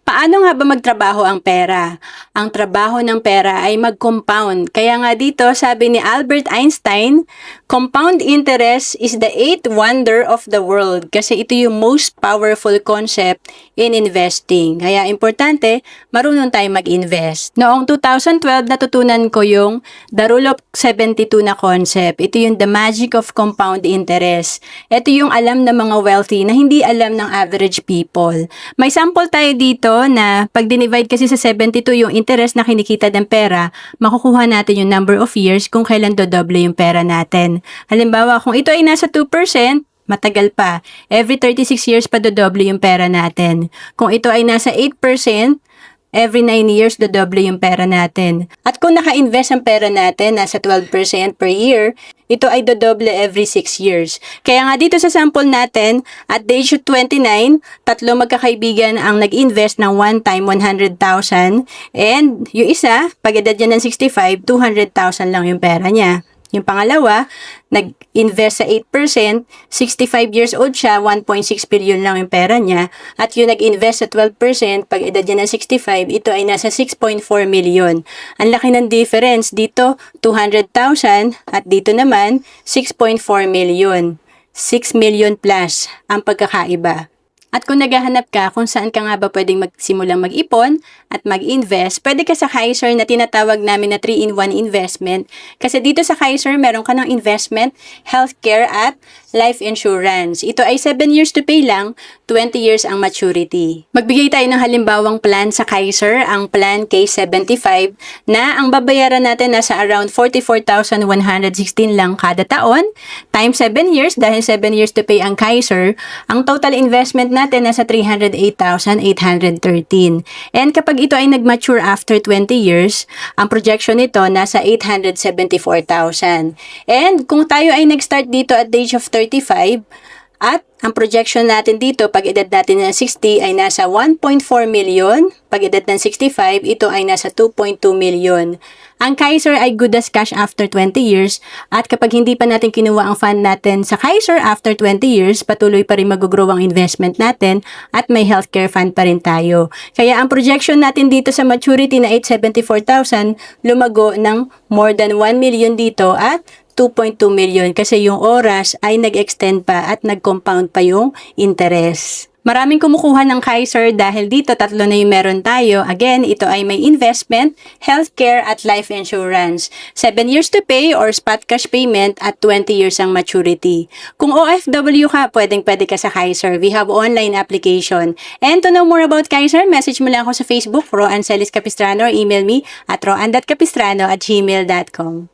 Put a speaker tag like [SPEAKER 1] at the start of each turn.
[SPEAKER 1] Paano nga ba magtrabaho ang pera? Ang trabaho ng pera ay mag-compound. Kaya nga dito, sabi ni Albert Einstein, compound interest is the eighth wonder of the world. Kasi ito yung most powerful concept in investing. Kaya importante, marunong tayo mag-invest. Noong 2012, natutunan ko yung The Rule of 72 na concept. Ito yung the magic of compound interest. Ito yung alam ng mga wealthy na hindi alam ng average people. May sample tayo dito na pag dinivide kasi sa 72 yung interest na kinikita ng pera, makukuha natin yung number of years kung kailan dodoble yung pera natin. Halimbawa, kung ito ay nasa 2%, matagal pa. Every 36 years pa dodoble yung pera natin. Kung ito ay nasa 8%, every 9 years, dodoble yung pera natin. At kung naka-invest ang pera natin, nasa 12% per year, ito ay dodoble every 6 years. Kaya nga dito sa sample natin, at the age of 29, tatlo magkakaibigan ang nag-invest ng one time 100,000. And yung isa, pag edad niya ng 65, 200,000 lang yung pera niya. Yung pangalawa, nag-invest sa 8%, 65 years old siya, 1.6 billion lang yung pera niya. At yung nag-invest sa 12%, pag edad niya ng 65, ito ay nasa 6.4 million. Ang laki ng difference dito, 200,000 at dito naman, 6.4 million. 6 million plus ang pagkakaiba. At kung naghahanap ka kung saan ka nga ba pwedeng magsimulang mag-ipon at mag-invest, pwede ka sa Kaiser na tinatawag namin na 3-in-1 investment. Kasi dito sa Kaiser, meron ka ng investment, healthcare at life insurance. Ito ay 7 years to pay lang, 20 years ang maturity. Magbigay tayo ng halimbawang plan sa Kaiser, ang plan K75, na ang babayaran natin nasa around 44,116 lang kada taon, times 7 years, dahil 7 years to pay ang Kaiser, ang total investment natin nasa 308,813. And kapag ito ay nag-mature after 20 years, ang projection nito nasa 874,000. And kung tayo ay nag-start dito at the age of 35, at ang projection natin dito, pag edad natin ng 60 ay nasa 1.4 million. Pag edad ng 65, ito ay nasa 2.2 million. Ang Kaiser ay good as cash after 20 years. At kapag hindi pa natin kinuha ang fund natin sa Kaiser after 20 years, patuloy pa rin mag-grow ang investment natin at may healthcare fund pa rin tayo. Kaya ang projection natin dito sa maturity na 874,000, lumago ng more than 1 million dito at 2.2 million kasi yung oras ay nag-extend pa at nag-compound pa yung interest. Maraming kumukuha ng Kaiser dahil dito tatlo na yung meron tayo. Again, ito ay may investment, healthcare at life insurance. 7 years to pay or spot cash payment at 20 years ang maturity. Kung OFW ka, pwedeng-pwede ka sa Kaiser. We have online application. And to know more about Kaiser, message mo lang ako sa Facebook, Roan Celis Capistrano, or email me at roan.capistrano@gmail.com.